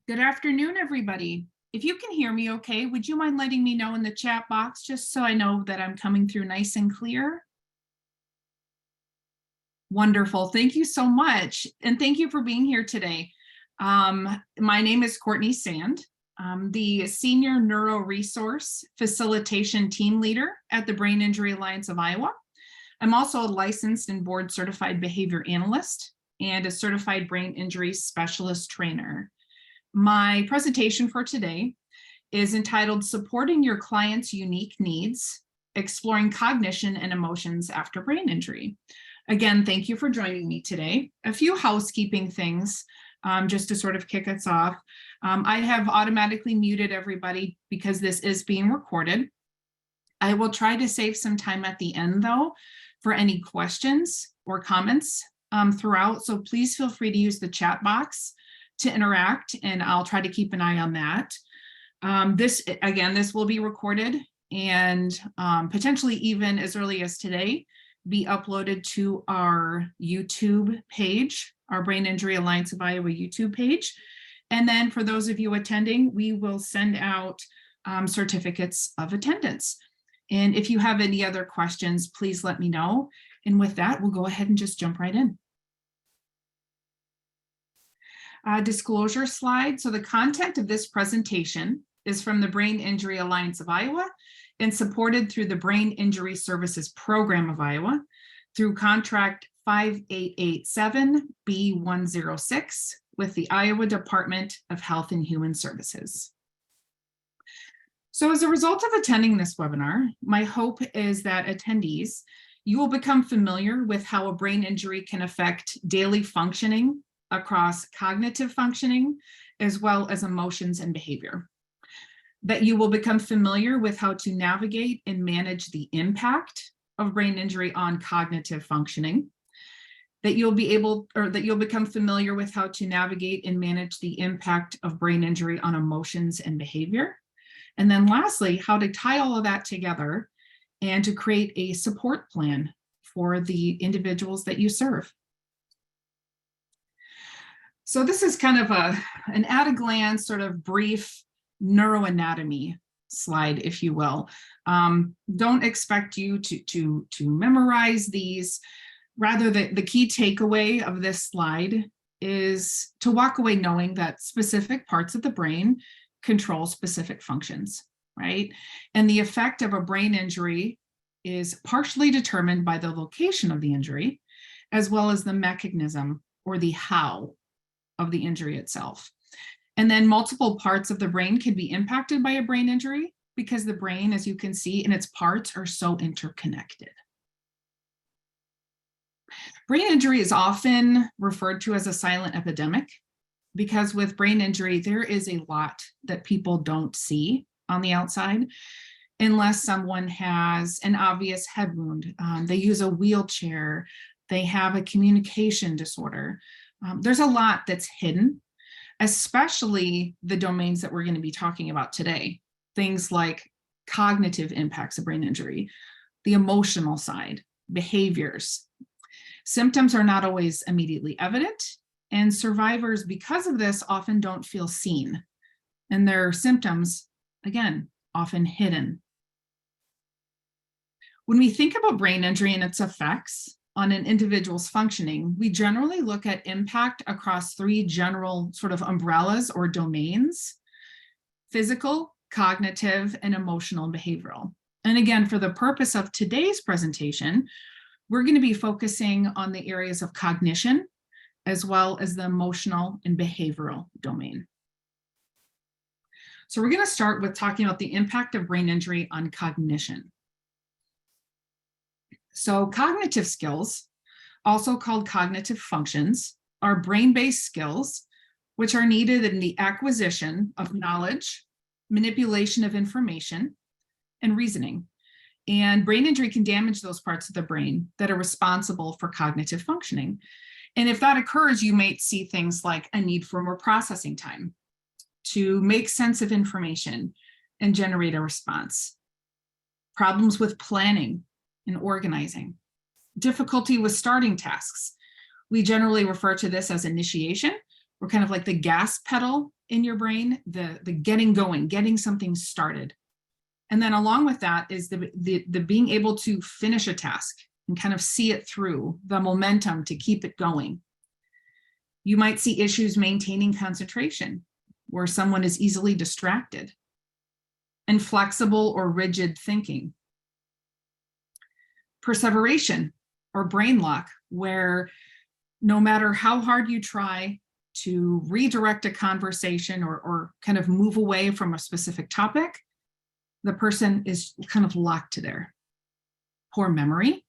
Good afternoon, everybody. If you can hear me okay, would you mind letting me know in the chat box just so I know that I'm coming through nice and clear? Wonderful. Thank you so much. And thank you for being here today. My name is Courtney Sand. I'm the Senior Neuro Resource Facilitation Team Leader at the Brain Injury Alliance of Iowa. I'm also a licensed and board certified behavior analyst and a certified brain injury specialist trainer. My presentation for today is entitled Supporting Your Client's Unique Needs, Exploring Cognition and Emotions After Brain Injury. Again, thank you for joining me today. A few housekeeping things just to sort of kick us off. I have automatically muted everybody because this is being recorded. I will try to save some time at the end though for any questions or comments throughout. So please feel free to use the chat box to interact, and I'll try to keep an eye on that. This will be recorded and potentially even as early as today be uploaded to our YouTube page, our Brain Injury Alliance of Iowa YouTube page. And then for those of you attending, we will send out certificates of attendance. And if you have any other questions, please let me know. And with that, we'll go ahead and just jump right in. Disclosure slide. So the content of this presentation is from the Brain Injury Alliance of Iowa and supported through the Brain Injury Services Program of Iowa through contract 5887B106 with the Iowa Department of Health and Human Services. So as a result of attending this webinar, my hope is that attendees, you will become familiar with how a brain injury can affect daily functioning across cognitive functioning, as well as emotions and behavior. That you will become familiar with how to navigate and manage the impact of brain injury on cognitive functioning. That you'll become familiar with how to navigate and manage the impact of brain injury on emotions and behavior. And then lastly, how to tie all of that together and to create a support plan for the individuals that you serve. So this is kind of an at-a-glance sort of brief neuroanatomy slide, if you will. Don't expect you to memorize these. Rather, the key takeaway of this slide is to walk away knowing that specific parts of the brain control specific functions, right? And the effect of a brain injury is partially determined by the location of the injury, as well as the mechanism or the how of the injury itself. And then multiple parts of the brain can be impacted by a brain injury because the brain, as you can see, and its parts are so interconnected. Brain injury is often referred to as a silent epidemic because with brain injury, there is a lot that people don't see on the outside unless someone has an obvious head wound. They use a wheelchair, they have a communication disorder. There's a lot that's hidden, especially the domains that we're going to be talking about today. Things like cognitive impacts of brain injury, the emotional side, behaviors. Symptoms are not always immediately evident, and survivors, because of this, often don't feel seen. And their symptoms, again, often hidden. When we think about brain injury and its effects on an individual's functioning, we generally look at impact across three general sort of umbrellas or domains: physical, cognitive, and emotional and behavioral. And again, for the purpose of today's presentation, we're going to be focusing on the areas of cognition, as well as the emotional and behavioral domain. So we're going to start with talking about the impact of brain injury on cognition. So cognitive skills, also called cognitive functions, are brain-based skills which are needed in the acquisition of knowledge, manipulation of information, and reasoning. And brain injury can damage those parts of the brain that are responsible for cognitive functioning. And if that occurs, you might see things like a need for more processing time to make sense of information and generate a response. Problems with planning and organizing. Difficulty with starting tasks. We generally refer to this as initiation, We're kind of like the gas pedal in your brain, the getting going, getting something started. And then along with that is the being able to finish a task and kind of see it through, the momentum to keep it going. You might see issues maintaining concentration, where someone is easily distracted. Inflexible or rigid thinking. Perseveration or brain lock, where no matter how hard you try to redirect a conversation or kind of move away from a specific topic, the person is kind of locked to there. Poor memory,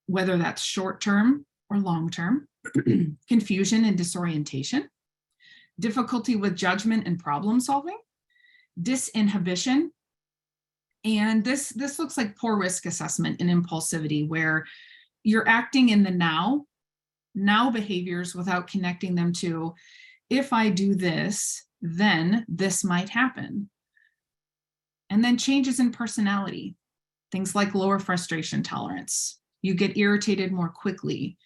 whether that's short-term or long-term. Confusion and disorientation. Difficulty with judgment and problem solving. Disinhibition. And this looks like poor risk assessment and impulsivity, where you're acting in the now behaviors without connecting them to, if I do this, then this might happen. And then changes in personality, things like lower frustration tolerance. You get irritated more quickly.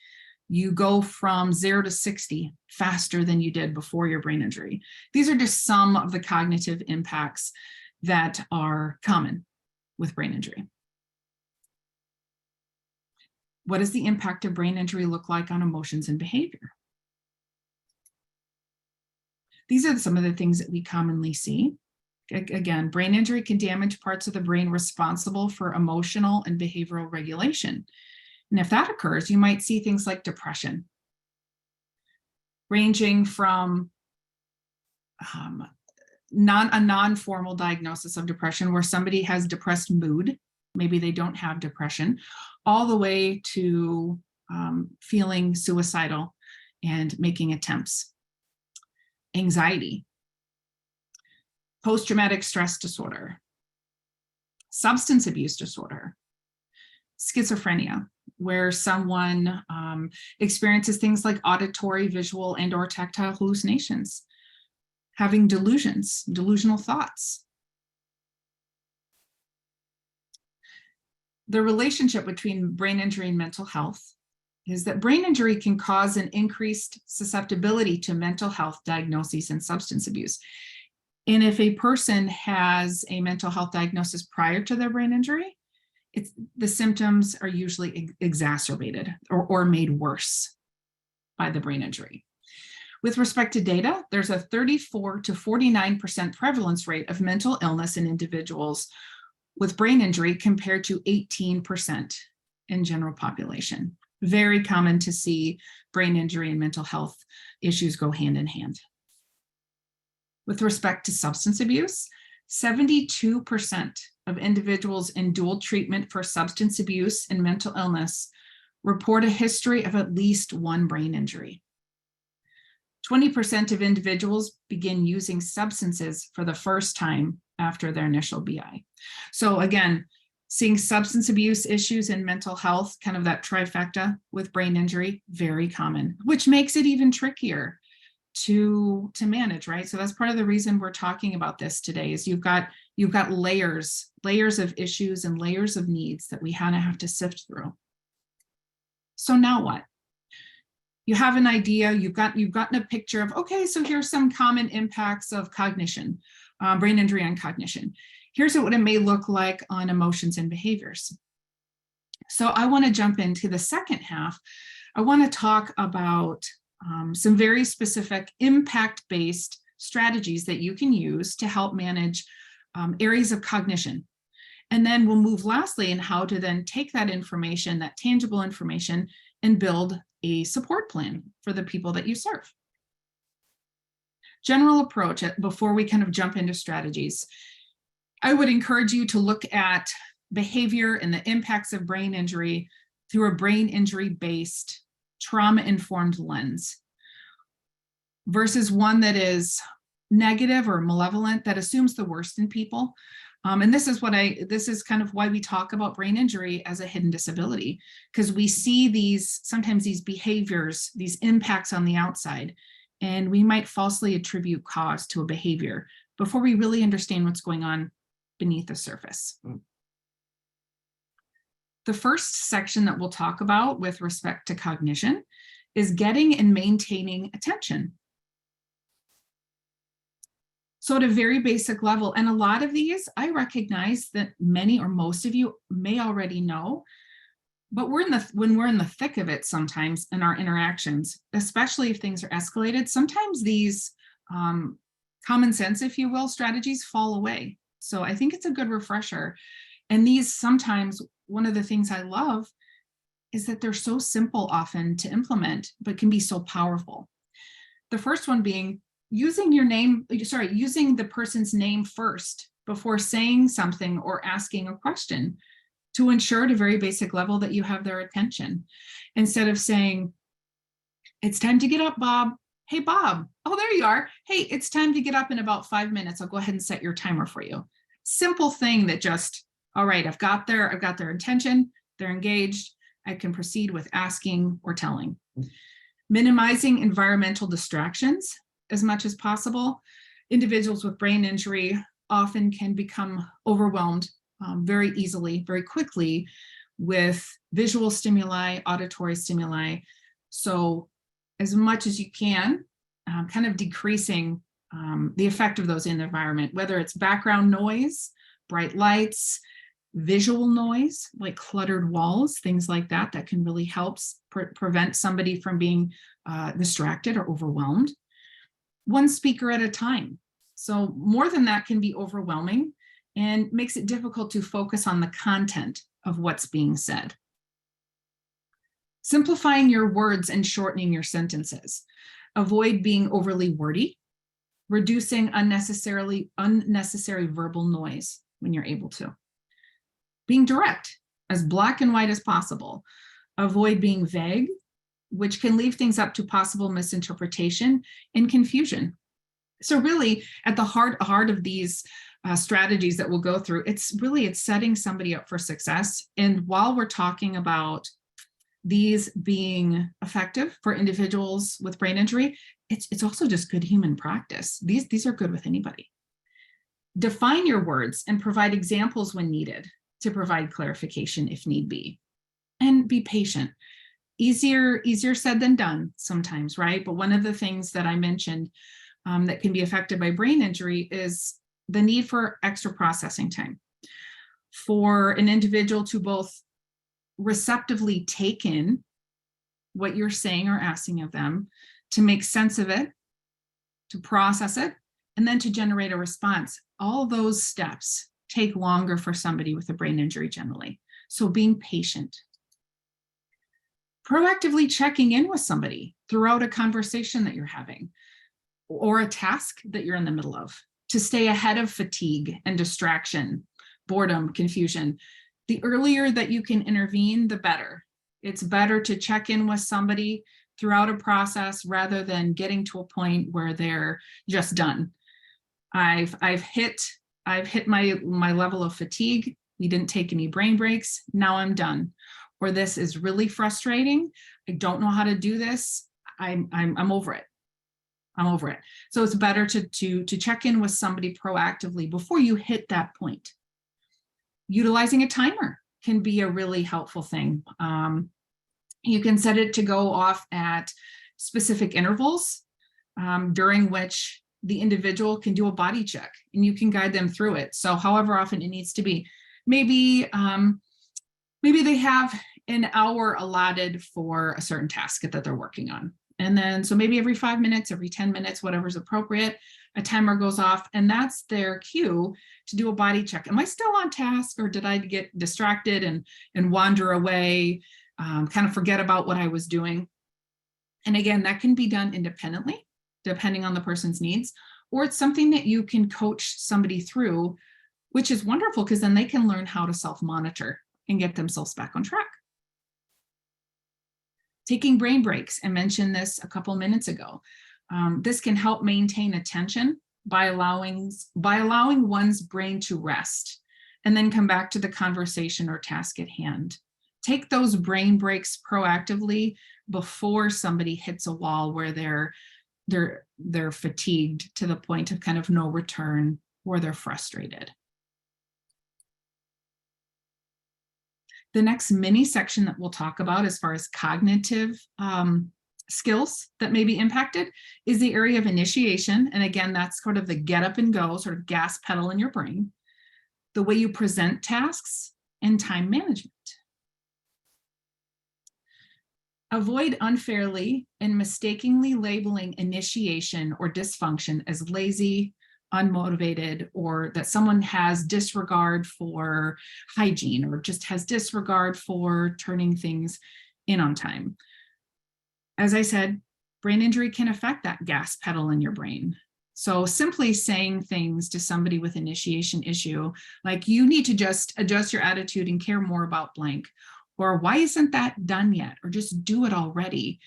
You go from 0 to 60 faster than you did before your brain injury. These are just some of the cognitive impacts that are common with brain injury. What does the impact of brain injury look like on emotions and behavior? These are some of the things that we commonly see. Again, brain injury can damage parts of the brain responsible for emotional and behavioral regulation. And if that occurs, you might see things like depression, ranging from a non-formal diagnosis of depression, where somebody has depressed mood, maybe they don't have depression, all the way to feeling suicidal and making attempts. Anxiety, post-traumatic stress disorder, substance abuse disorder, schizophrenia, where someone experiences things like auditory, visual, and or tactile hallucinations, having delusions, delusional thoughts. The relationship between brain injury and mental health is that brain injury can cause an increased susceptibility to mental health diagnoses and substance abuse. And if a person has a mental health diagnosis prior to their brain injury, the symptoms are usually exacerbated or made worse by the brain injury. With respect to data, there's a 34 to 49% prevalence rate of mental illness in individuals with brain injury compared to 18% in general population. Very common to see brain injury and mental health issues go hand in hand. With respect to substance abuse, 72% of individuals in dual treatment for substance abuse and mental illness report a history of at least one brain injury. 20% of individuals begin using substances for the first time after their initial BI. So again, seeing substance abuse issues and mental health, kind of that trifecta with brain injury, very common, which makes it even trickier to manage, right? So that's part of the reason we're talking about this today, is you've got layers of issues and layers of needs that we kind of have to sift through. So now what? You have an idea, you've gotten a picture of, okay, so here's some common impacts of cognition, brain injury on cognition. Here's what it may look like on emotions and behaviors. So I want to jump into the second half. I want to talk about some very specific impact-based strategies that you can use to help manage areas of cognition. And then we'll move lastly in how to then take that information, that tangible information, and build a support plan for the people that you serve. General approach, before we kind of jump into strategies, I would encourage you to look at behavior and the impacts of brain injury through a brain injury-based, trauma-informed lens, versus one that is negative or malevolent, that assumes the worst in people. And this is kind of why we talk about brain injury as a hidden disability, because we see sometimes these behaviors, these impacts on the outside, and we might falsely attribute cause to a behavior before we really understand what's going on beneath the surface. The first section that we'll talk about with respect to cognition is getting and maintaining attention. So at a very basic level, and a lot of these, I recognize that many or most of you may already know, but when we're in the thick of it sometimes in our interactions, especially if things are escalated, sometimes these common sense, if you will, strategies fall away. So I think it's a good refresher. And these sometimes, one of the things I love is that they're so simple often to implement, but can be so powerful. The first one being using the person's name first before saying something or asking a question, to ensure at a very basic level that you have their attention. Instead of saying, "It's time to get up, Bob." "Hey, Bob." "Oh, there you are." "Hey, it's time to get up in about 5 minutes. I'll go ahead and set your timer for you." Simple thing that just, all right, I've got their attention, they're engaged, I can proceed with asking or telling. Minimizing environmental distractions as much as possible. Individuals with brain injury often can become overwhelmed very easily, very quickly, with visual stimuli, auditory stimuli. So as much as you can, kind of decreasing the effect of those in the environment, whether it's background noise, bright lights, visual noise, like cluttered walls, things like that, that can really help prevent somebody from being distracted or overwhelmed. One speaker at a time. So more than that can be overwhelming and makes it difficult to focus on the content of what's being said. Simplifying your words and shortening your sentences. Avoid being overly wordy. Reducing unnecessary verbal noise when you're able to. Being direct, as black and white as possible. Avoid being vague, which can leave things up to possible misinterpretation and confusion. So really, at the heart of these strategies that we'll go through, it's setting somebody up for success. And while we're talking about these being effective for individuals with brain injury, it's also just good human practice. These are good with anybody. Define your words and provide examples when needed to provide clarification if need be. And be patient. Easier said than done sometimes, right? But one of the things that I mentioned that can be affected by brain injury is the need for extra processing time. For an individual to both receptively take in what you're saying or asking of them, to make sense of it, to process it, and then to generate a response. All those steps take longer for somebody with a brain injury generally. So being patient. Proactively checking in with somebody throughout a conversation that you're having or a task that you're in the middle of, to stay ahead of fatigue and distraction, boredom, confusion. The earlier that you can intervene, the better. It's better to check in with somebody throughout a process rather than getting to a point where they're just done. I've hit my level of fatigue. We didn't take any brain breaks. Now I'm done. Or this is really frustrating. I don't know how to do this. I'm over it. I'm over it. So it's better to check in with somebody proactively before you hit that point. Utilizing a timer can be a really helpful thing. You can set it to go off at specific intervals during which the individual can do a body check and you can guide them through it. So however often it needs to be, maybe they have an hour allotted for a certain task that they're working on. And then, so maybe every 5 minutes, every 10 minutes, whatever's appropriate, a timer goes off and that's their cue to do a body check. Am I still on task or did I get distracted and wander away, kind of forget about what I was doing? And again, that can be done independently, depending on the person's needs, or it's something that you can coach somebody through, which is wonderful because then they can learn how to self-monitor and get themselves back on track. Taking brain breaks, I mentioned this a couple minutes ago. This can help maintain attention by allowing one's brain to rest and then come back to the conversation or task at hand. Take those brain breaks proactively before somebody hits a wall where they're fatigued to the point of kind of no return or they're frustrated. The next mini section that we'll talk about as far as cognitive skills that may be impacted is the area of initiation. And again, that's sort of the get up and go, sort of gas pedal in your brain, the way you present tasks, and time management. Avoid unfairly and mistakenly labeling initiation or dysfunction as lazy, unmotivated, or that someone has disregard for hygiene or just has disregard for turning things in on time. As I said, brain injury can affect that gas pedal in your brain. So simply saying things to somebody with initiation issue, like you need to just adjust your attitude and care more about blank, or why isn't that done yet, or just do it already.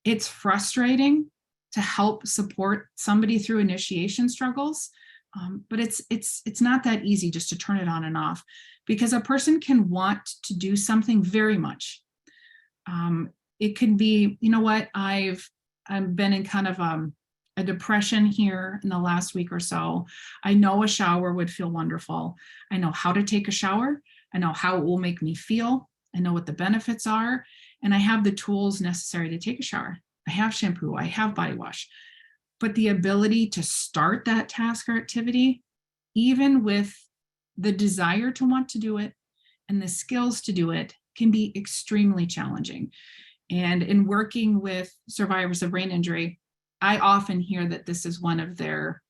It's frustrating to help support somebody through initiation struggles, but it's not that easy just to turn it on and off, because a person can want to do something very much. It could be, you know what, I've been in kind of a depression here in the last week or so. I know a shower would feel wonderful. I know how to take a shower. I know how it will make me feel. I know what the benefits are, and I have the tools necessary to take a shower. I have shampoo, I have body wash, but the ability to start that task or activity, even with the desire to want to do it and the skills to do it, can be extremely challenging. And in working with survivors of brain injury, I often hear that this is one of their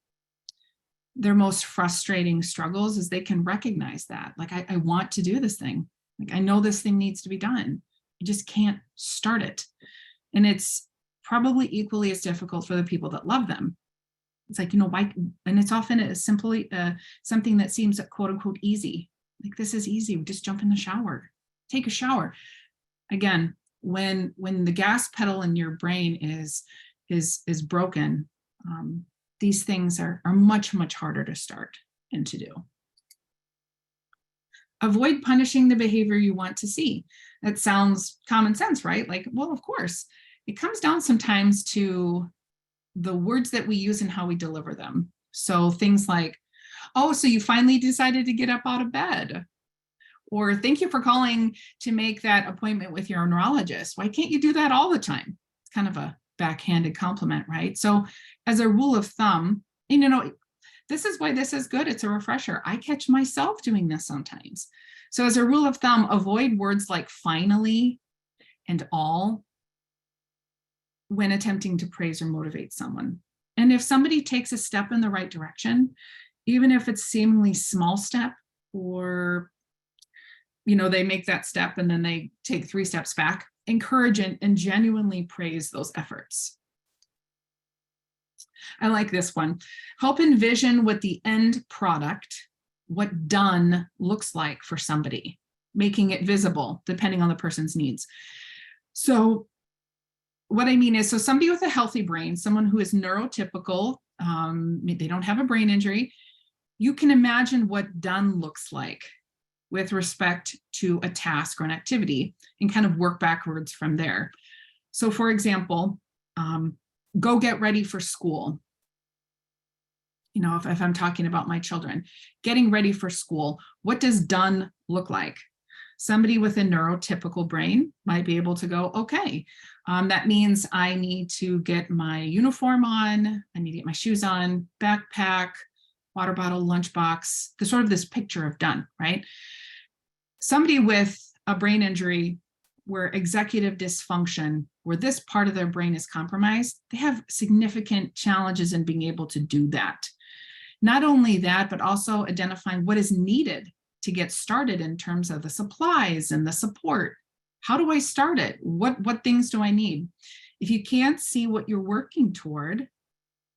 most frustrating struggles, is they can recognize that, like, I want to do this thing. Like, I know this thing needs to be done. I just can't start it. And it's probably equally as difficult for the people that love them. It's like, why? And it's often simply something that seems quote unquote easy. Like, this is easy. We just jump in the shower, take a shower. Again, when the gas pedal in your brain is broken, these things are much, much harder to start and to do. Avoid punishing the behavior you want to see. That sounds common sense, right? Like, well, of course. It comes down sometimes to the words that we use and how we deliver them. So things like, oh, so you finally decided to get up out of bed. Or thank you for calling to make that appointment with your neurologist. Why can't you do that all the time? It's kind of a backhanded compliment, right? So as a rule of thumb, this is why this is good. It's a refresher. I catch myself doing this sometimes. So as a rule of thumb, avoid words like finally and all when attempting to praise or motivate someone. And if somebody takes a step in the right direction, even if it's seemingly small step, or they make that step and then they take 3 steps back, encourage and genuinely praise those efforts. I like this one. Help envision what the end product, what done, looks like for somebody, making it visible depending on the person's needs. So what I mean is, so somebody with a healthy brain, someone who is neurotypical, they don't have a brain injury, you can imagine what done looks like with respect to a task or an activity and kind of work backwards from there. So for example, go get ready for school. If I'm talking about my children, getting ready for school, what does done look like? Somebody with a neurotypical brain might be able to go, okay, that means I need to get my uniform on, I need to get my shoes on, backpack, water bottle, lunchbox, this picture of done, right? Somebody with a brain injury where executive dysfunction, where this part of their brain is compromised, they have significant challenges in being able to do that. Not only that, but also identifying what is needed to get started in terms of the supplies and the support. How do I start it? What things do I need? If you can't see what you're working toward,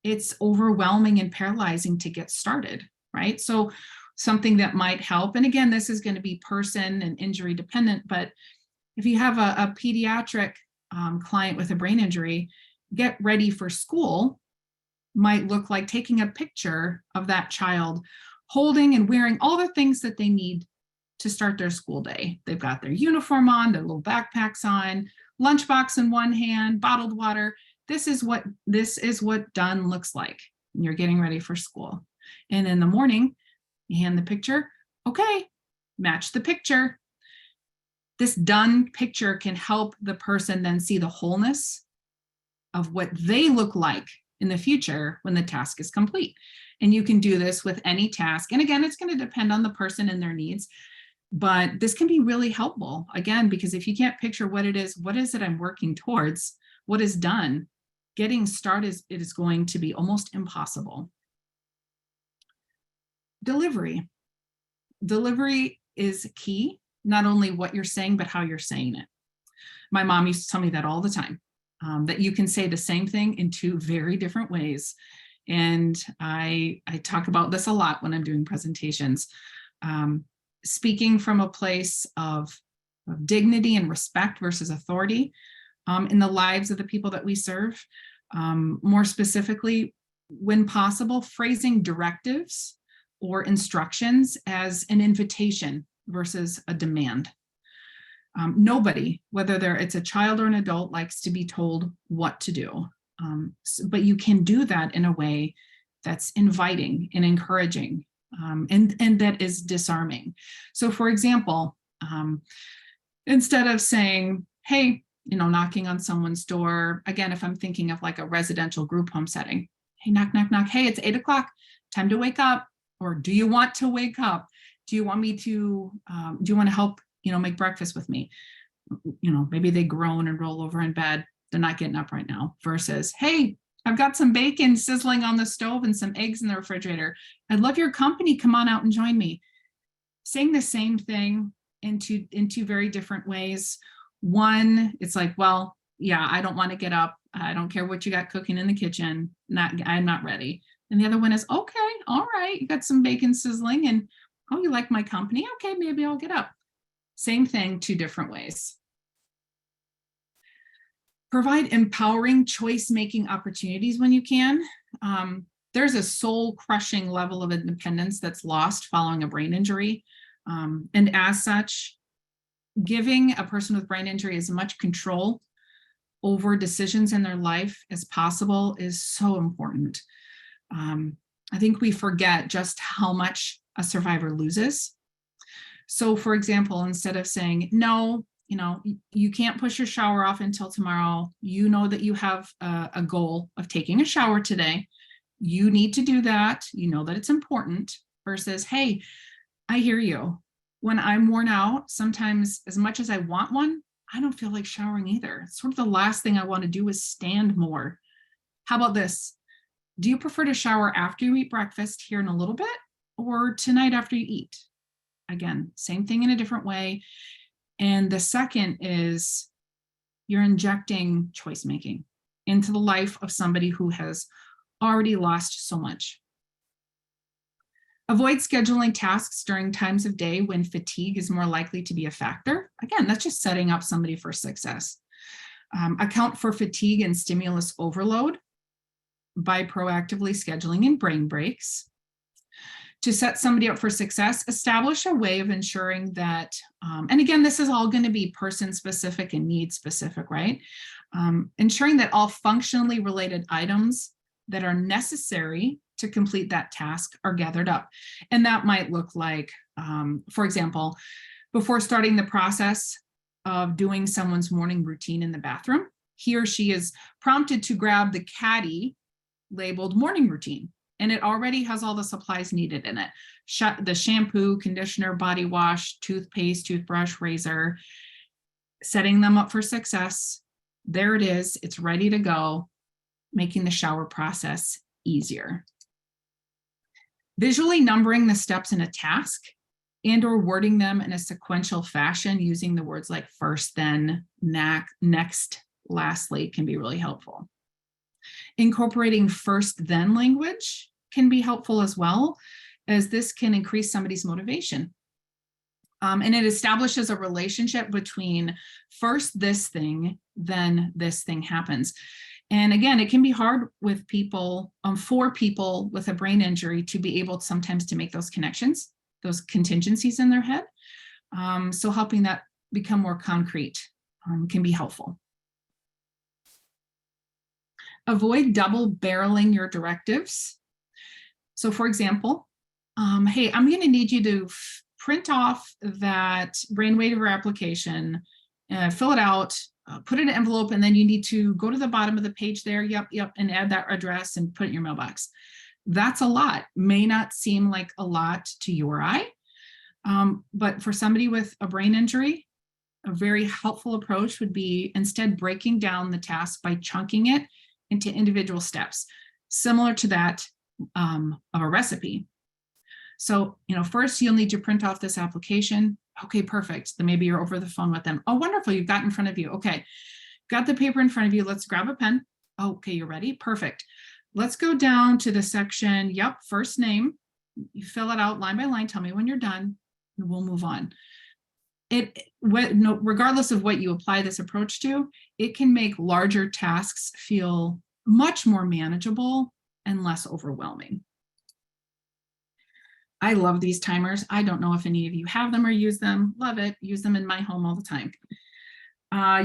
it's overwhelming and paralyzing to get started, right? So something that might help, and again, this is going to be person and injury dependent, but if you have a pediatric client with a brain injury, get ready for school might look like taking a picture of that child holding and wearing all the things that they need to start their school day. They've got their uniform on, their little backpacks on, lunchbox in one hand, bottled water. This is what done looks like when you're getting ready for school. And in the morning, you hand the picture, okay, match the picture. This done picture can help the person then see the wholeness of what they look like in the future when the task is complete. And you can do this with any task. And again, it's going to depend on the person and their needs, but this can be really helpful, again, because if you can't picture what is it I'm working towards, what is done, getting started is going to be almost impossible. Delivery. Delivery is key, not only what you're saying, but how you're saying it. My mom used to tell me that all the time, that you can say the same thing in two very different ways. And I talk about this a lot when I'm doing presentations. Speaking from a place of dignity and respect versus authority in the lives of the people that we serve. More specifically, when possible, phrasing directives or instructions as an invitation versus a demand. Nobody, whether it's a child or an adult, likes to be told what to do. But you can do that in a way that's inviting and encouraging, and that is disarming. So for example, instead of saying, hey, knocking on someone's door, again, if I'm thinking of like a residential group home setting, hey, knock, knock, knock, hey, it's 8 o'clock, time to wake up. Or do you want to wake up? Do you want me to, do you want to help, make breakfast with me? Maybe they groan and roll over in bed. They're not getting up right now, versus, hey, I've got some bacon sizzling on the stove and some eggs in the refrigerator. I'd love your company. Come on out and join me. Saying the same thing in two very different ways. One, it's like, well, yeah, I don't want to get up. I don't care what you got cooking in the kitchen. I'm not ready. And the other one is, okay, all right, you got some bacon sizzling and, oh, you like my company? Okay, maybe I'll get up. Same thing, two different ways. Provide empowering choice-making opportunities when you can. There's a soul-crushing level of independence that's lost following a brain injury. And as such, giving a person with brain injury as much control over decisions in their life as possible is so important. I think we forget just how much a survivor loses. So for example, instead of saying, no, you can't push your shower off until tomorrow, that you have a goal of taking a shower today. You need to do that. That it's important, versus, hey, I hear you. When I'm worn out, sometimes as much as I want one, I don't feel like showering either. It's sort of the last thing I want to do is stand more. How about this? Do you prefer to shower after you eat breakfast here in a little bit, or tonight after you eat? Again, same thing in a different way. And the second is you're injecting choice making into the life of somebody who has already lost so much. Avoid scheduling tasks during times of day when fatigue is more likely to be a factor. Again, that's just setting up somebody for success. Account for fatigue and stimulus overload by proactively scheduling in brain breaks. To set somebody up for success, establish a way of ensuring that, and again, this is all going to be person specific and need specific, right? Ensuring that all functionally related items that are necessary to complete that task are gathered up. And that might look like, for example, before starting the process of doing someone's morning routine in the bathroom, he or she is prompted to grab the caddy labeled morning routine, and it already has all the supplies needed in it. The shampoo, conditioner, body wash, toothpaste, toothbrush, razor, setting them up for success. There it is, it's ready to go, making the shower process easier. Visually numbering the steps in a task and or wording them in a sequential fashion using the words like first, then, next, lastly can be really helpful. Incorporating first, then language can be helpful as well, as this can increase somebody's motivation. And it establishes a relationship between first this thing, then this thing happens. And again, it can be hard with people, for people with a brain injury to be able sometimes to make those connections, those contingencies in their head. So helping that become more concrete can be helpful. Avoid double barreling your directives. So for example, hey, I'm going to need you to print off that brain waiver application, fill it out, put it in an envelope, and then you need to go to the bottom of the page there, yep, and add that address and put it in your mailbox. That's a lot. May not seem like a lot to your eye, but for somebody with a brain injury, a very helpful approach would be instead breaking down the task by chunking it into individual steps, similar to that of a recipe. So, first you'll need to print off this application. Okay, perfect. Then maybe you're over the phone with them. Oh, wonderful. You've got it in front of you. Okay, got the paper in front of you. Let's grab a pen. Okay, you're ready. Perfect. Let's go down to the section. Yep, first name. You fill it out line by line. Tell me when you're done, and we'll move on. Regardless of what you apply this approach to, it can make larger tasks feel much more manageable and less overwhelming. I love these timers. I don't know if any of you have them or use them. Love it. Use them in my home all the time.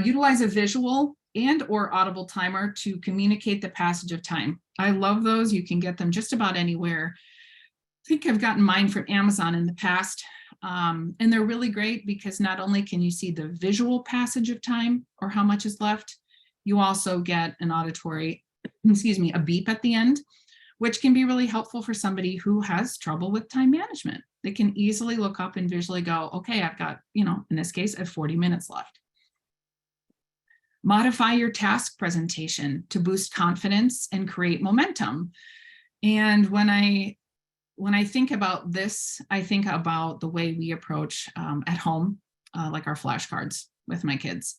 Utilize a visual and or audible timer to communicate the passage of time. I love those. You can get them just about anywhere. I think I've gotten mine from Amazon in the past. And they're really great because not only can you see the visual passage of time or how much is left, you also get an auditory, a beep at the end, which can be really helpful for somebody who has trouble with time management. They can easily look up and visually go, okay, I've got, in this case, I have 40 minutes left. Modify your task presentation to boost confidence and create momentum. And when I think about this, I think about the way we approach at home, like our flashcards with my kids,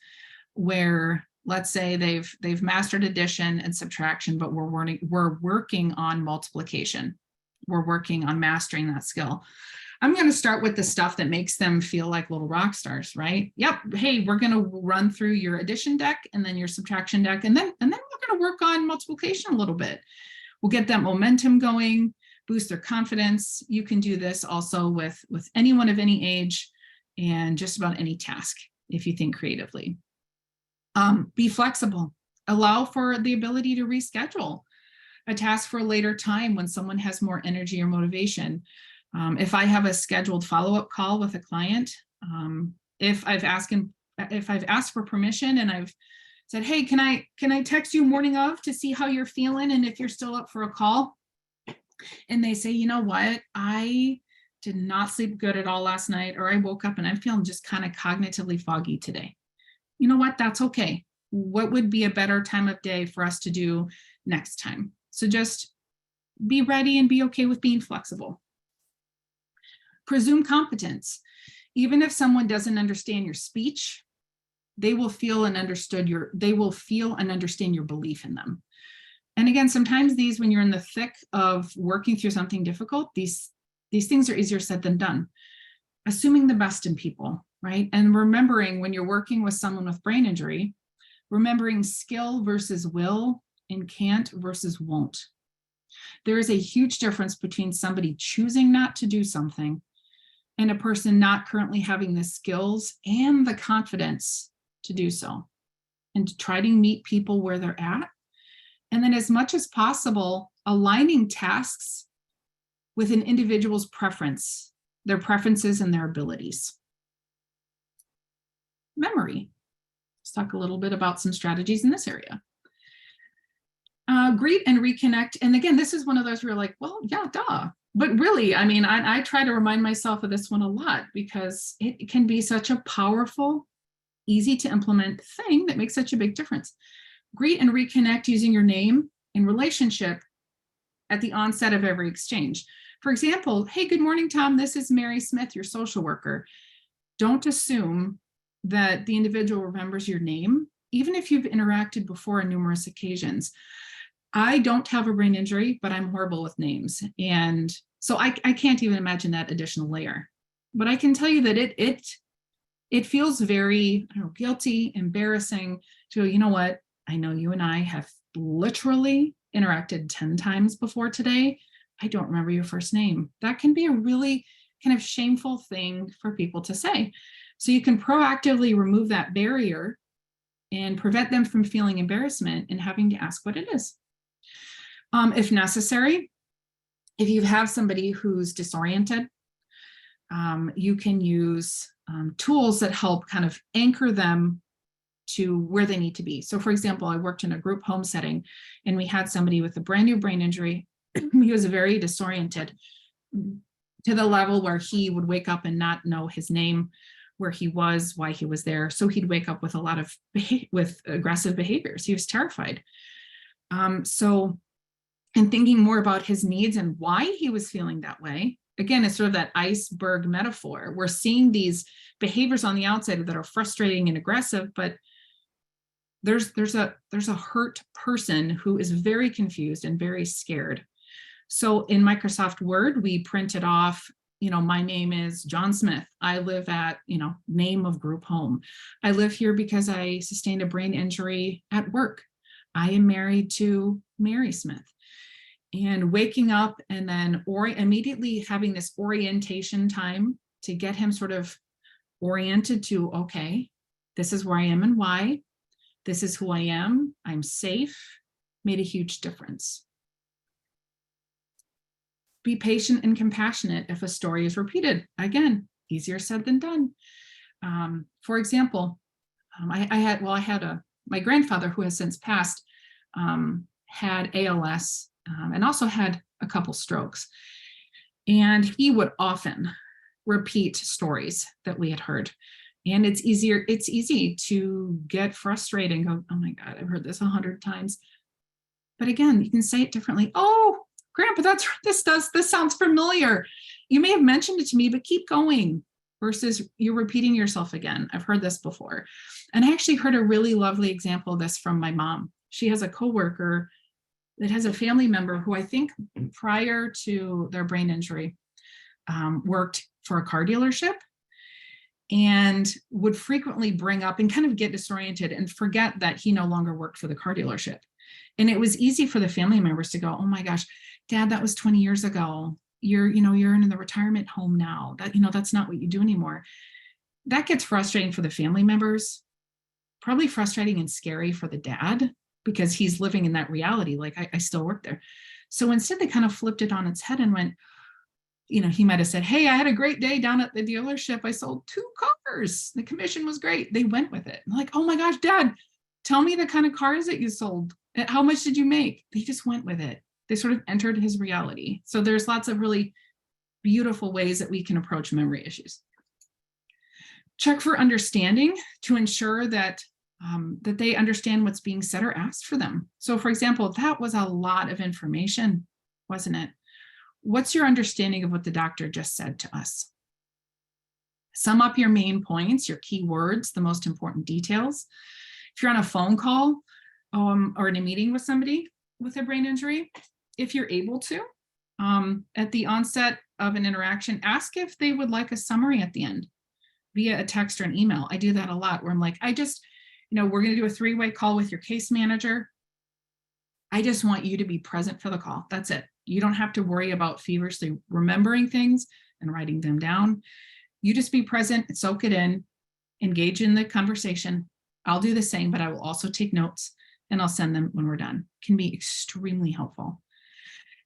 where let's say they've mastered addition and subtraction, but we're working on multiplication. We're working on mastering that skill. I'm going to start with the stuff that makes them feel like little rock stars, right? Yep. Hey, we're going to run through your addition deck and then your subtraction deck, and then we're going to work on multiplication a little bit. We'll get that momentum going, boost their confidence. You can do this also with anyone of any age and just about any task if you think creatively. Be flexible. Allow for the ability to reschedule a task for a later time when someone has more energy or motivation. If I have a scheduled follow-up call with a client, if I've asked for permission and I've said, hey, can I text you morning of to see how you're feeling and if you're still up for a call? And they say, you know what, I did not sleep good at all last night, or I woke up and I'm feeling just kind of cognitively foggy today. You know what, that's okay. What would be a better time of day for us to do next time? So just be ready and be okay with being flexible. Presume competence. Even if someone doesn't understand your speech, they will feel and understand your belief in them. And again, sometimes when you're in the thick of working through something difficult, these things are easier said than done. Assuming the best in people, right? And remembering when you're working with someone with brain injury, remembering skill versus will and can't versus won't. There is a huge difference between somebody choosing not to do something and a person not currently having the skills and the confidence to do so, and to try to meet people where they're at. And then as much as possible, aligning tasks with an individual's preference, their preferences and their abilities. Memory. Let's talk a little bit about some strategies in this area. Greet and reconnect. And again, this is one of those where you're like, well, yeah, duh. But really, I mean, I try to remind myself of this one a lot because it can be such a powerful, easy to implement thing that makes such a big difference. Greet and reconnect using your name and relationship at the onset of every exchange. For example, hey, good morning, Tom. This is Mary Smith, your social worker. Don't assume that the individual remembers your name, even if you've interacted before on numerous occasions. I don't have a brain injury, but I'm horrible with names. And so I can't even imagine that additional layer. But I can tell you that it feels very, guilty, embarrassing to go, you know what? I know you and I have literally interacted 10 times before today. I don't remember your first name. That can be a really kind of shameful thing for people to say. So you can proactively remove that barrier and prevent them from feeling embarrassment and having to ask what it is. If necessary, if you have somebody who's disoriented, you can use tools that help kind of anchor them to where they need to be. So for example, I worked in a group home setting and we had somebody with a brand new brain injury. He was very disoriented to the level where he would wake up and not know his name, where he was, why he was there. So he'd wake up with a lot of with aggressive behaviors. He was terrified. So in thinking more about his needs and why he was feeling that way, again, it's sort of that iceberg metaphor. We're seeing these behaviors on the outside that are frustrating and aggressive, but there's a hurt person who is very confused and very scared. So in Microsoft Word, we printed off, my name is John Smith. I live at, name of group home. I live here because I sustained a brain injury at work. I am married to Mary Smith. And waking up and then immediately having this orientation time to get him sort of oriented to, okay, this is where I am and why. This is who I am. I'm safe. Made a huge difference. Be patient and compassionate if a story is repeated. Again, easier said than done. For example, my grandfather, who has since passed, had ALS and also had a couple strokes. And he would often repeat stories that we had heard. And it's easy to get frustrated and go, oh my God, I've heard this 100 times. But again, you can say it differently. Oh, Grandpa, this sounds familiar. You may have mentioned it to me, but keep going, versus you're repeating yourself again. I've heard this before. And I actually heard a really lovely example of this from my mom. She has a coworker that has a family member who I think prior to their brain injury worked for a car dealership and would frequently bring up and kind of get disoriented and forget that he no longer worked for the car dealership. And it was easy for the family members to go, oh my gosh, Dad, that was 20 years ago. You're in the retirement home now. That's not what you do anymore. That gets frustrating for the family members, probably frustrating and scary for the dad, because he's living in that reality. Like, I still work there. So instead they kind of flipped it on its head and went, he might've said, hey, I had a great day down at the dealership. I sold 2 cars. The commission was great. They went with it. I'm like, oh my gosh, Dad, tell me the kind of cars that you sold. How much did you make? They just went with it. They sort of entered his reality. So there's lots of really beautiful ways that we can approach memory issues. Check for understanding to ensure that they understand what's being said or asked for them. So for example, that was a lot of information, wasn't it? What's your understanding of what the doctor just said to us? Sum up your main points, your key words, the most important details. If you're on a phone call or in a meeting with somebody with a brain injury, if you're able to, at the onset of an interaction, ask if they would like a summary at the end via a text or an email. I do that a lot where I'm like, we're going to do a 3-way call with your case manager. I just want you to be present for the call. That's it. You don't have to worry about feverishly remembering things and writing them down. You just be present and soak it in, engage in the conversation. I'll do the same, but I will also take notes and I'll send them when we're done. Can be extremely helpful.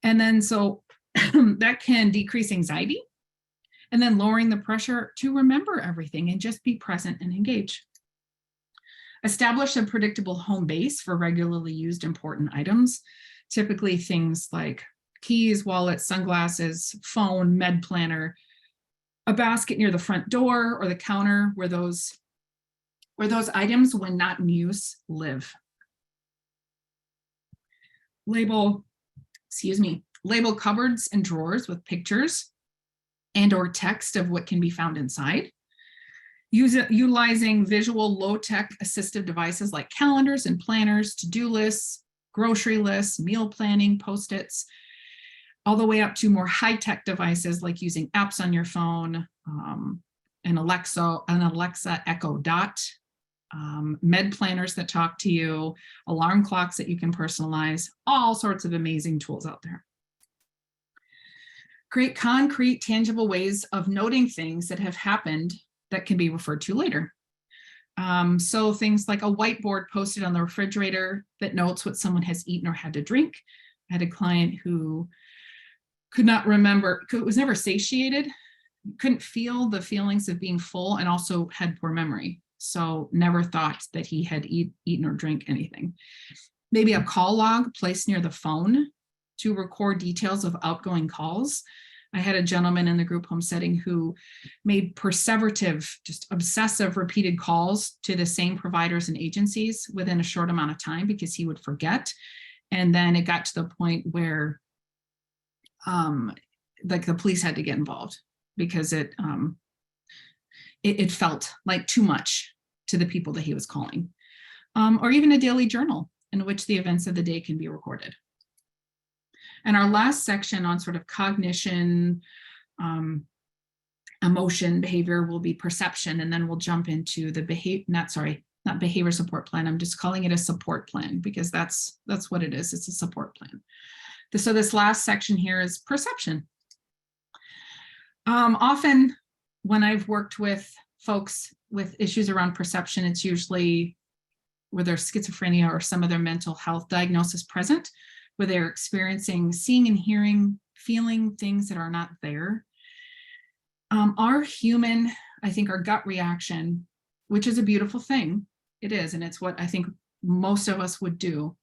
And then so that can decrease anxiety and then lowering the pressure to remember everything and just be present and engage. Establish a predictable home base for regularly used important items, typically things like keys, wallet, sunglasses, phone, med planner, a basket near the front door or the counter where those items, when not in use, live. Label cupboards and drawers with pictures and or text of what can be found inside. Utilizing visual low-tech assistive devices like calendars and planners, to-do lists, grocery lists, meal planning, Post-its, all the way up to more high-tech devices like using apps on your phone, an Alexa Echo Dot, med planners that talk to you, alarm clocks that you can personalize, all sorts of amazing tools out there. Create concrete, tangible ways of noting things that have happened that can be referred to later. So things like a whiteboard posted on the refrigerator that notes what someone has eaten or had to drink. I had a client who could not remember, was never satiated, couldn't feel the feelings of being full, and also had poor memory. So never thought that he had eaten or drank anything. Maybe a call log placed near the phone to record details of outgoing calls. I had a gentleman in the group home setting who made perseverative, just obsessive repeated calls to the same providers and agencies within a short amount of time because he would forget. And then it got to the point where like the police had to get involved because it felt like too much to the people that he was calling. Or even a daily journal in which the events of the day can be recorded. And our last section on sort of cognition, emotion, behavior will be perception, and then we'll jump into the not behavior support plan. I'm just calling it a support plan because that's what it is. It's a support plan. So this last section here is perception. Often when I've worked with folks with issues around perception, it's usually where there's schizophrenia or some other mental health diagnosis present, where they're experiencing, seeing and hearing, feeling things that are not there. Our human, I think our gut reaction, which is a beautiful thing, it is, and it's what I think most of us would do,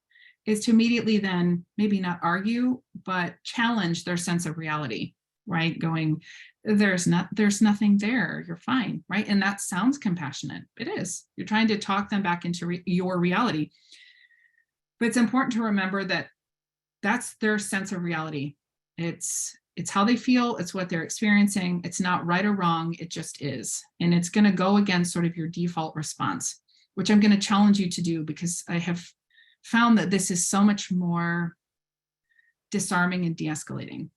is to immediately then maybe not argue, but challenge their sense of reality, right? Going, there's nothing there, you're fine, right? And that sounds compassionate. It is. You're trying to talk them back into your reality. But it's important to remember that that's their sense of reality. It's how they feel, it's what they're experiencing. It's not right or wrong, it just is. And it's going to go against sort of your default response, which I'm going to challenge you to do because I have found that this is so much more disarming and de-escalating.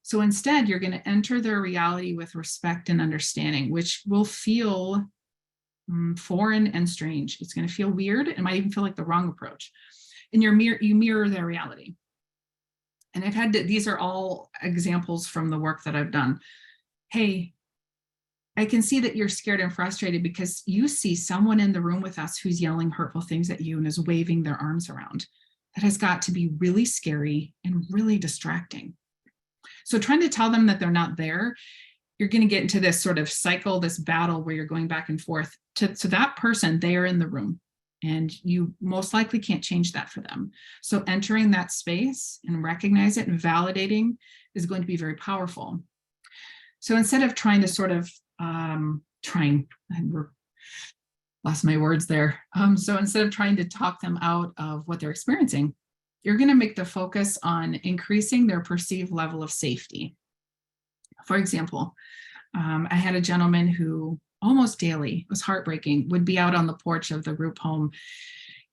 So instead, you're going to enter their reality with respect and understanding, which will feel foreign and strange. It's going to feel weird. It might even feel like the wrong approach. And you mirror their reality. And I've had these are all examples from the work that I've done. Hey, I can see that you're scared and frustrated because you see someone in the room with us who's yelling hurtful things at you and is waving their arms around. That has got to be really scary and really distracting. So trying to tell them that they're not there, you're going to get into this sort of cycle, this battle where you're going back and forth to that person. They are in the room and you most likely can't change that for them. So entering that space and recognize it and validating is going to be very powerful. So instead of trying to sort of lost my words there. So instead of trying to talk them out of what they're experiencing, you're going to make the focus on increasing their perceived level of safety. For example, I had a gentleman who almost daily, it was heartbreaking, would be out on the porch of the group home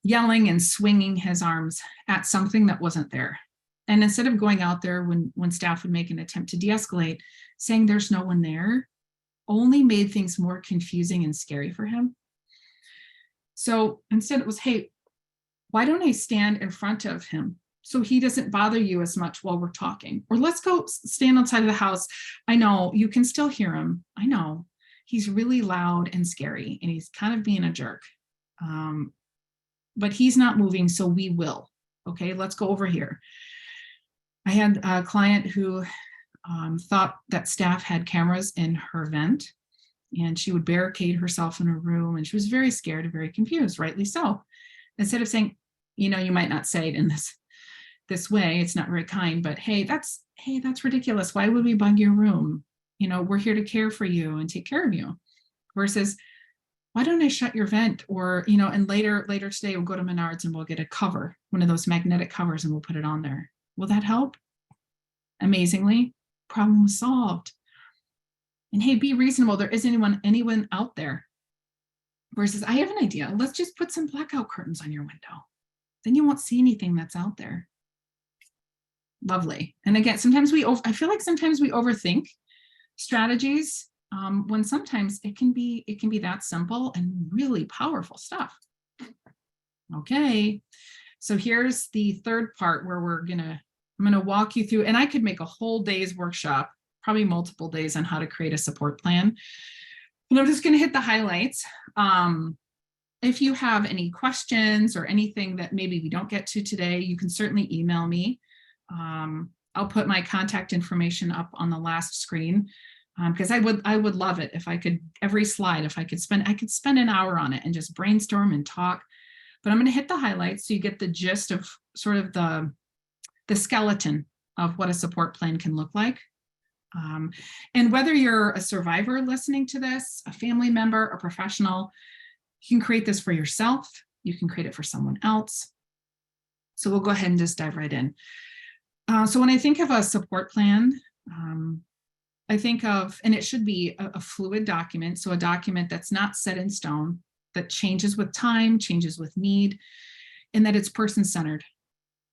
yelling and swinging his arms at something that wasn't there. And instead of going out there when staff would make an attempt to de-escalate, saying there's no one there, only made things more confusing and scary for him. So instead it was, hey, why don't I stand in front of him so he doesn't bother you as much while we're talking? Or let's go stand outside of the house. I know you can still hear him. I know he's really loud and scary and he's kind of being a jerk. But he's not moving, so we will. Okay, let's go over here. I had a client who thought that staff had cameras in her vent and she would barricade herself in her room and she was very scared and very confused, rightly so. Instead of saying, you know, you might not say it in this way, it's not very kind, but hey, that's ridiculous. Why would we bug your room? You know, we're here to care for you and take care of you. Versus, why don't I shut your vent? Or, you know, and later today we'll go to Menards and we'll get a cover, one of those magnetic covers, and we'll put it on there. Will that help? Amazingly, problem was solved. And hey, be reasonable. There isn't anyone out there. Versus, I have an idea. Let's just put some blackout curtains on your window. Then you won't see anything that's out there. Lovely. And again, I feel like sometimes we overthink strategies when sometimes it can be that simple and really powerful stuff. Okay, so here's the third part where I'm gonna walk you through, and I could make a whole day's workshop, probably multiple days, on how to create a support plan. And I'm just gonna hit the highlights. If you have any questions or anything that maybe we don't get to today, you can certainly email me. I'll put my contact information up on the last screen. because I would love it if I could, every slide, if I could spend an hour on it and just brainstorm and talk. But I'm going to hit the highlights so you get the gist of sort of the skeleton of what a support plan can look like. And whether you're a survivor listening to this, a family member, a professional, you can create this for yourself. You can create it for someone else. So we'll go ahead and just dive right in. So when I think of a support plan, I think of, and it should be a fluid document. So a document that's not set in stone, that changes with time, changes with need, and that it's person-centered,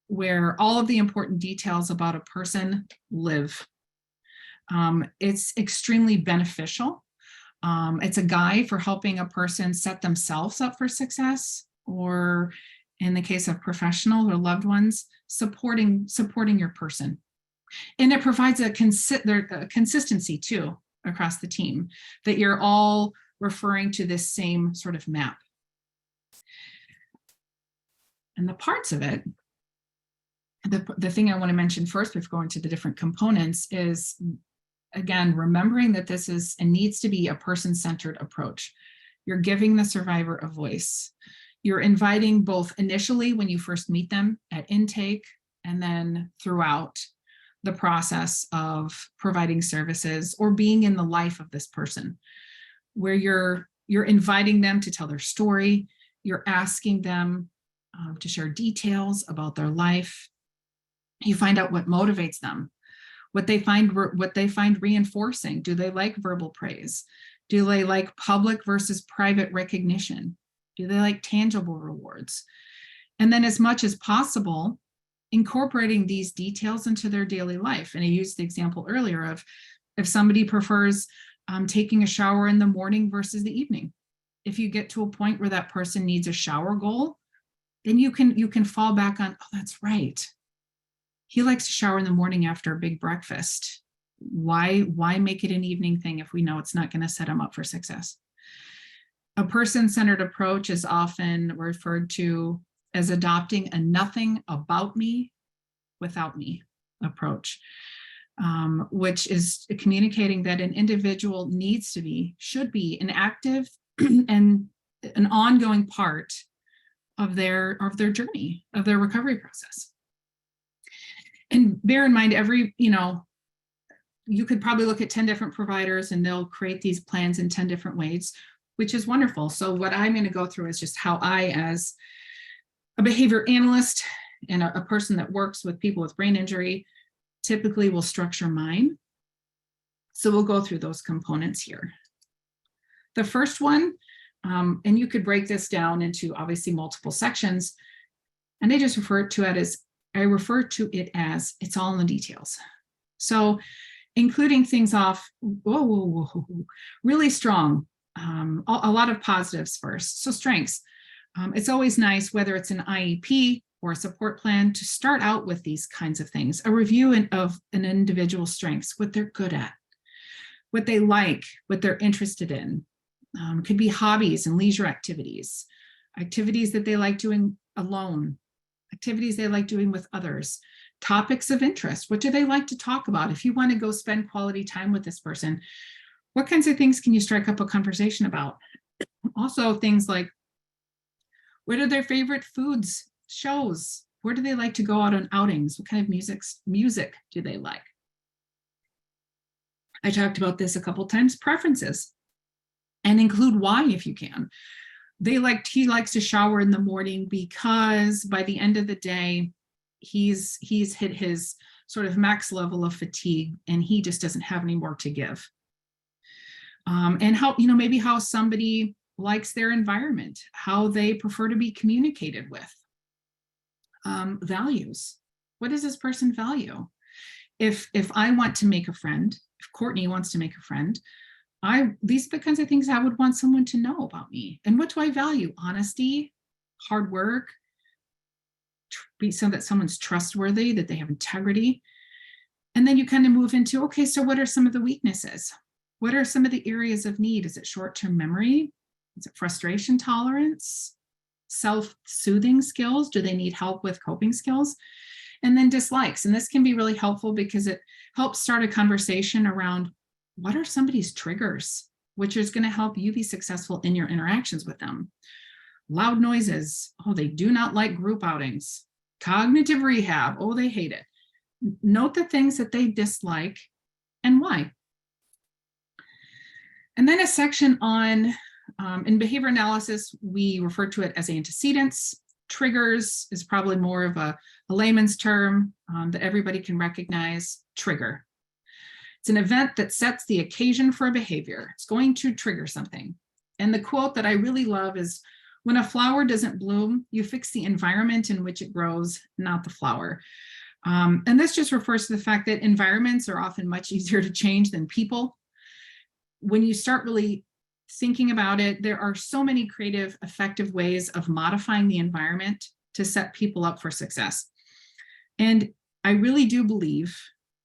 where all of the important details about a person live. It's extremely beneficial. It's a guide for helping a person set themselves up for success, or in the case of professionals or loved ones, supporting your person. And it provides a consistency too across the team, that you're all referring to this same sort of map. And the parts of it, the thing I want to mention first before going to the different components is, again, remembering that this is and needs to be a person-centered approach. You're giving the survivor a voice. You're inviting both initially when you first meet them at intake, and then throughout the process of providing services or being in the life of this person, where you're inviting them to tell their story. You're asking them to share details about their life. You find out what motivates them, what they find reinforcing. Do they like verbal praise? Do they like public versus private recognition? Do they like tangible rewards? And then, as much as possible, incorporating these details into their daily life. And I used the example earlier of if somebody prefers taking a shower in the morning versus the evening. If you get to a point where that person needs a shower goal, then you can fall back on, oh, that's right. He likes to shower in the morning after a big breakfast. Why make it an evening thing if we know it's not going to set him up for success? A person-centered approach is often referred to as adopting a nothing about me without me approach, which is communicating that an individual should be an active and an ongoing part of their journey, of their recovery process. And bear in mind, you could probably look at 10 different providers and they'll create these plans in 10 different ways, which is wonderful. So what I'm going to go through is just how I, as a behavior analyst and a person that works with people with brain injury, typically will structure mine. So we'll go through those components here. The first one, and you could break this down into obviously multiple sections, and I just refer to it as it's all in the details. So including things off, really strong, a lot of positives first. So strengths. It's always nice, whether it's an IEP or a support plan, to start out with these kinds of things, a review of an individual's strengths, what they're good at, what they like, what they're interested in. Could be hobbies and leisure activities that they like doing alone, activities they like doing with others, topics of interest. What do they like to talk about? If you want to go spend quality time with this person, what kinds of things can you strike up a conversation about? Also, things like, what are their favorite foods, shows? Where do they like to go out on outings? What kind of music do they like? I talked about this a couple times, preferences, and include why if you can. He likes to shower in the morning because by the end of the day, he's hit his sort of max level of fatigue and he just doesn't have any more to give. And how, maybe how somebody likes their environment, how they prefer to be communicated with. Values. What does this person value? If I want to make a friend, if Courtney wants to make a friend, these are the kinds of things I would want someone to know about me. And what do I value? Honesty, hard work, so that someone's trustworthy, that they have integrity. And then you kind of move into, okay, so what are some of the weaknesses? What are some of the areas of need? Is it short-term memory? Is it frustration tolerance? Self-soothing skills? Do they need help with coping skills? And then dislikes. And this can be really helpful because it helps start a conversation around what are somebody's triggers, which is going to help you be successful in your interactions with them. Loud noises. Oh, they do not like group outings. Cognitive rehab. Oh, they hate it. Note the things that they dislike and why. And then a section on, in behavior analysis, we refer to it as antecedents. Triggers is probably more of a layman's term that everybody can recognize. Trigger. It's an event that sets the occasion for a behavior. It's going to trigger something. And the quote that I really love is, when a flower doesn't bloom, you fix the environment in which it grows, not the flower. And this just refers to the fact that environments are often much easier to change than people. When you start really thinking about it, there are so many creative, effective ways of modifying the environment to set people up for success. And I really do believe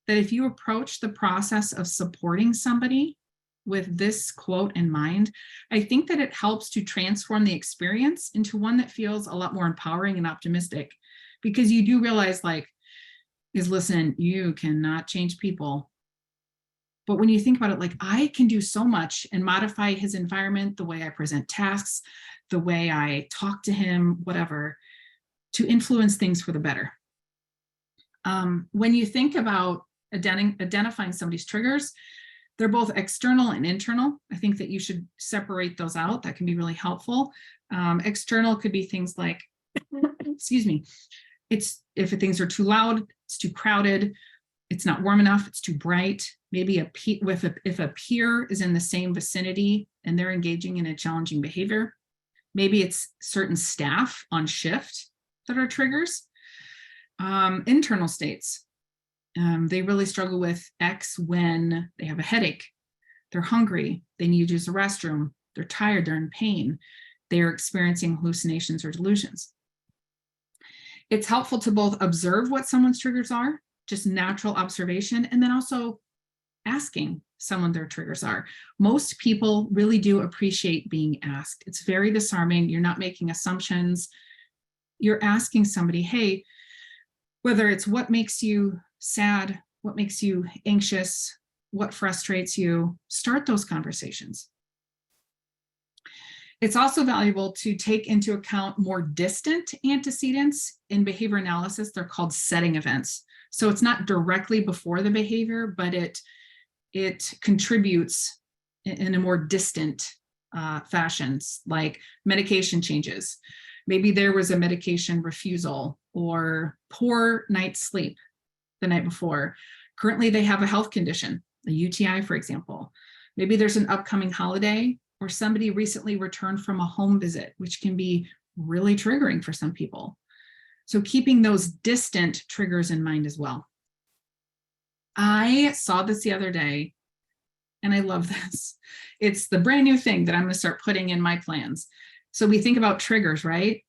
that if you approach the process of supporting somebody with this quote in mind, I think that it helps to transform the experience into one that feels a lot more empowering and optimistic, because you do realize, like, listen, you cannot change people. But when you think about it, like, I can do so much and modify his environment, the way I present tasks, the way I talk to him, whatever, to influence things for the better. When you think about identifying somebody's triggers, they're both external and internal. I think that you should separate those out. That can be really helpful. External could be things like, excuse me, if things are too loud, it's too crowded, it's not warm enough, it's too bright. Maybe if a peer is in the same vicinity and they're engaging in a challenging behavior. Maybe it's certain staff on shift that are triggers. Internal states. They really struggle with X when they have a headache, they're hungry, they need to use the restroom, they're tired, they're in pain, they're experiencing hallucinations or delusions. It's helpful to both observe what someone's triggers are, just natural observation, and then also asking someone their triggers are. Most people really do appreciate being asked. It's very disarming. You're not making assumptions. You're asking somebody, hey, whether it's what makes you sad, what makes you anxious, what frustrates you, start those conversations. It's also valuable to take into account more distant antecedents. In behavior analysis, they're called setting events. So it's not directly before the behavior, but it contributes in a more distant fashions, like medication changes. Maybe there was a medication refusal or poor night's sleep the night before. Currently, they have a health condition, a UTI, for example. Maybe there's an upcoming holiday, or somebody recently returned from a home visit, which can be really triggering for some people. So keeping those distant triggers in mind as well. I saw this the other day, and I love this. It's the brand new thing that I'm going to start putting in my plans. So we think about triggers, right?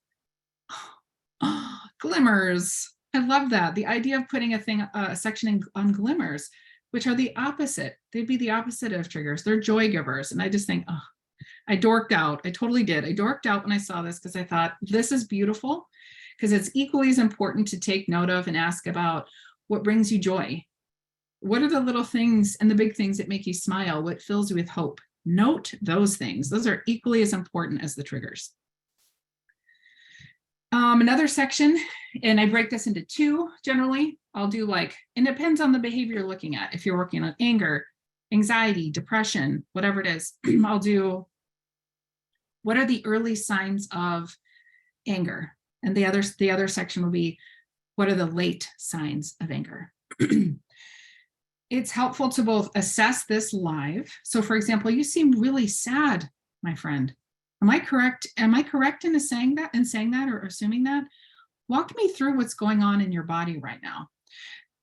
Oh, glimmers. I love that. The idea of putting a section on glimmers, which are the opposite. They'd be the opposite of triggers. They're joy givers. And I just think, oh, I dorked out. I totally did. I dorked out when I saw this because I thought this is beautiful, because it's equally as important to take note of and ask about what brings you joy. What are the little things and the big things that make you smile? What fills you with hope? Note those things. Those are equally as important as the triggers. Another section, and I break this into two generally. I'll do like, it depends on the behavior you're looking at. If you're working on anger, anxiety, depression, whatever it is, I'll do, what are the early signs of anger? And the other section will be, what are the late signs of anger? It's helpful to both assess this live. So for example, you seem really sad, my friend. Am I correct? Am I correct in saying that or assuming that? Walk me through what's going on in your body right now.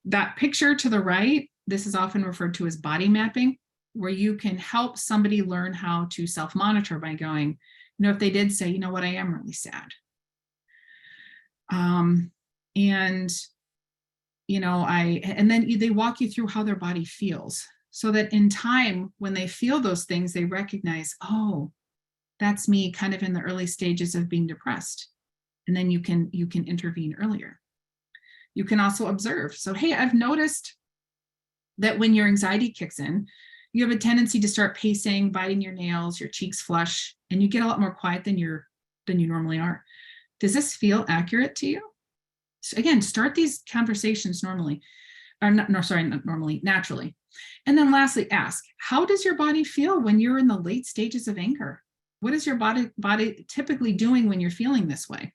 That picture to the right, this is often referred to as body mapping, where you can help somebody learn how to self-monitor by going, if they did say, you know what, I am really sad. And then they walk you through how their body feels, so that in time, when they feel those things, they recognize, oh, that's me kind of in the early stages of being depressed. And then you can intervene earlier. You can also observe. So, hey, I've noticed that when your anxiety kicks in, You have a tendency to start pacing, biting your nails, your cheeks flush, and you get a lot more quiet than you normally are. Does this feel accurate to you? So again, start these conversations normally, or not normally, naturally. And then lastly, ask, how does your body feel when you're in the late stages of anger? What is your body typically doing when you're feeling this way?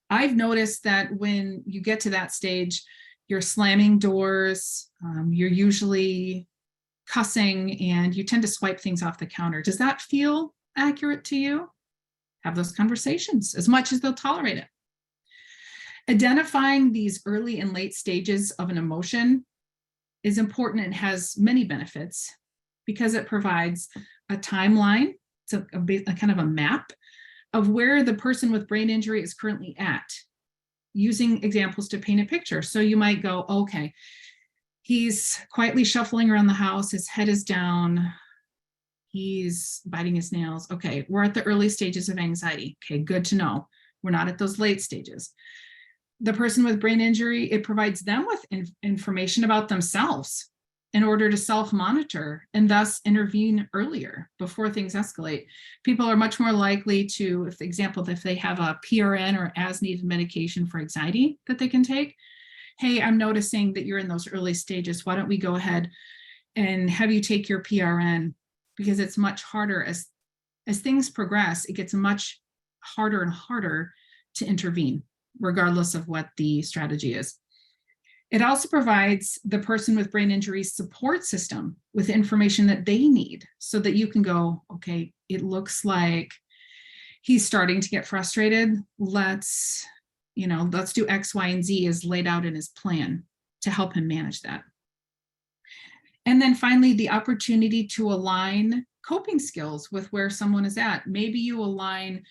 I've noticed that when you get to that stage, you're slamming doors, you're usually cussing, and you tend to swipe things off the counter. Does that feel accurate to you? Have those conversations as much as they'll tolerate it. Identifying these early and late stages of an emotion is important and has many benefits because it provides a timeline, it's a kind of a map of where the person with brain injury is currently at, using examples to paint a picture. So you might go, okay, he's quietly shuffling around the house, his head is down, he's biting his nails. Okay, we're at the early stages of anxiety. Okay, good to know. We're not at those late stages. The person with brain injury, it provides them with information about themselves in order to self-monitor and thus intervene earlier before things escalate. People are much more likely to, for example, if they have a PRN or as-needed medication for anxiety that they can take, hey, I'm noticing that you're in those early stages. Why don't we go ahead and have you take your PRN? Because it's much harder as things progress, it gets much harder and harder to intervene, regardless of what the strategy is. It also provides the person with brain injury support system with information that they need so that you can go, okay, it looks like he's starting to get frustrated. Let's do X, Y, and Z as laid out in his plan to help him manage that. And then finally, the opportunity to align coping skills with where someone is at. Maybe you align,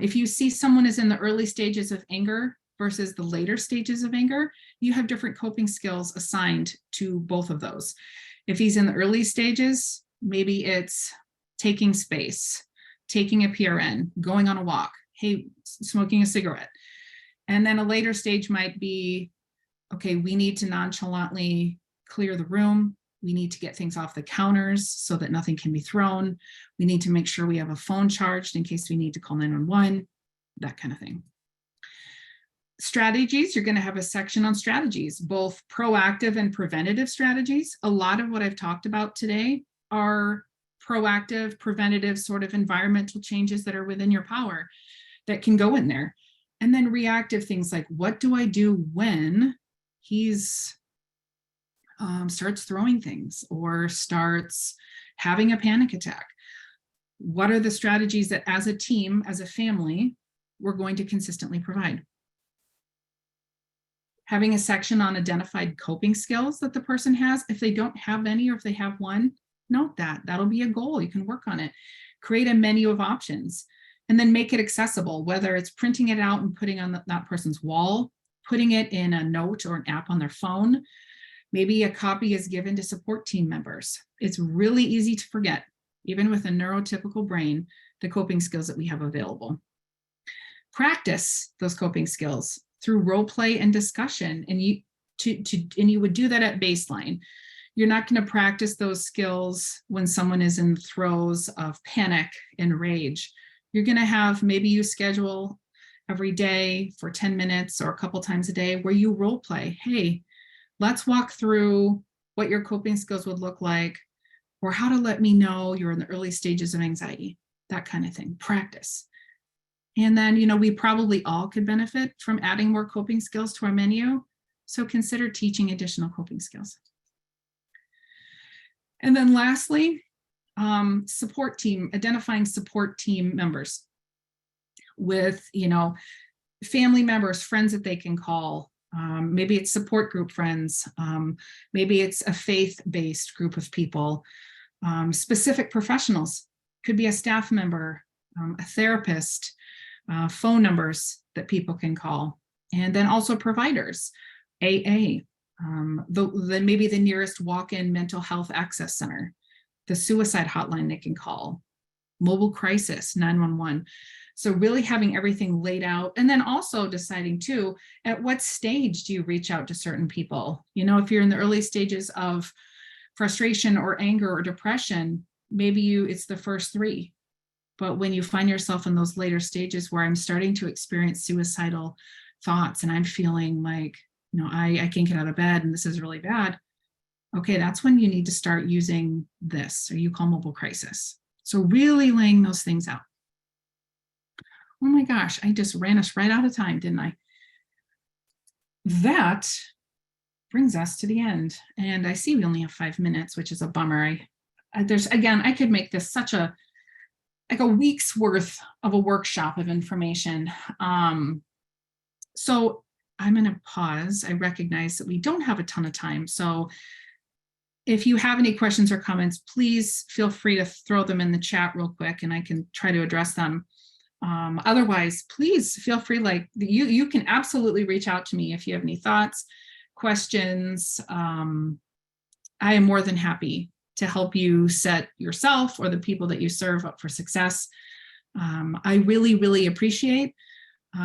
if you see someone is in the early stages of anger versus the later stages of anger, you have different coping skills assigned to both of those. If he's in the early stages, maybe it's taking space, taking a PRN, going on a walk, hey, smoking a cigarette. And then a later stage might be, okay, we need to nonchalantly clear the room. We need to get things off the counters so that nothing can be thrown. We need to make sure we have a phone charged in case we need to call 911, that kind of thing. Strategies, you're going to have a section on strategies, both proactive and preventative strategies. A lot of what I've talked about today are proactive, preventative sort of environmental changes that are within your power that can go in there. And then reactive things like, what do I do when he's starts throwing things or starts having a panic attack? What are the strategies that as a team, as a family, we're going to consistently provide? Having a section on identified coping skills that the person has. If they don't have any, or if they have one, note that. That'll be a goal. You can work on it. Create a menu of options and then make it accessible, whether it's printing it out and putting on that person's wall, putting it in a note or an app on their phone. Maybe a copy is given to support team members. It's really easy to forget, even with a neurotypical brain, the coping skills that we have available. Practice those coping skills through role play and discussion, and you would do that at baseline. You're not going to practice those skills when someone is in the throes of panic and rage. You're going to have, maybe you schedule every day for 10 minutes or a couple times a day where you role play. Hey, let's walk through what your coping skills would look like, or how to let me know you're in the early stages of anxiety, that kind of thing. Practice. And then, we probably all could benefit from adding more coping skills to our menu. So consider teaching additional coping skills. And then lastly, support team, identifying support team members with, family members, friends that they can call. Maybe it's support group friends. Maybe it's a faith-based group of people. Specific professionals, could be a staff member, a therapist, phone numbers that people can call, and then also providers, AA, maybe the nearest walk-in mental health access center, the suicide hotline they can call, mobile crisis, 911. So really having everything laid out, and then also deciding too, at what stage do you reach out to certain people? If you're in the early stages of frustration or anger or depression, maybe it's the first three. But when you find yourself in those later stages where I'm starting to experience suicidal thoughts and I'm feeling like, I can't get out of bed and this is really bad. Okay, that's when you need to start using this, or you call mobile crisis. So really laying those things out. Oh my gosh, I just ran us right out of time, didn't I? That brings us to the end. And I see we only have 5 minutes, which is a bummer. I could make this such a week's worth of a workshop of information. So I'm going to pause. I recognize that we don't have a ton of time. So if you have any questions or comments, please feel free to throw them in the chat real quick and I can try to address them. Otherwise, please feel free, you can absolutely reach out to me if you have any thoughts, questions. I am more than happy to help you set yourself or the people that you serve up for success. I really, really appreciate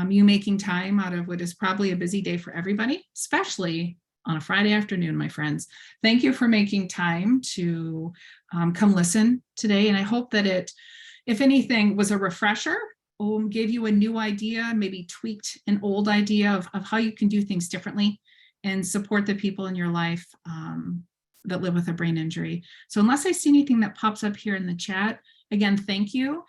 you making time out of what is probably a busy day for everybody, especially on a Friday afternoon, my friends. Thank you for making time to come listen today. And I hope that it, if anything, was a refresher, or gave you a new idea, maybe tweaked an old idea of how you can do things differently and support the people in your life that live with a brain injury. So unless I see anything that pops up here in the chat, again, thank you.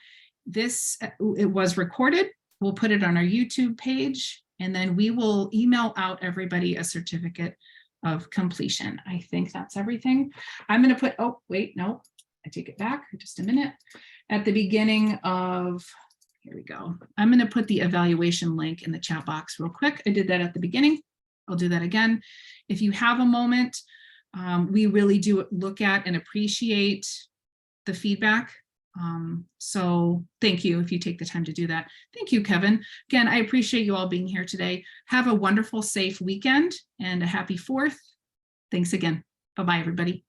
It was recorded. We'll put it on our YouTube page, and then we will email out everybody a certificate of completion. I think that's everything. I'm going to put, oh, wait, no, I take it back just a minute. At the beginning of, here we go. I'm going to put the evaluation link in the chat box real quick. I did that at the beginning. I'll do that again. If you have a moment, we really do look at and appreciate the feedback. So thank you if you take the time to do that. Thank you, Kevin. Again, I appreciate you all being here today. Have a wonderful, safe weekend and a happy 4th. Thanks again. Bye-bye, everybody.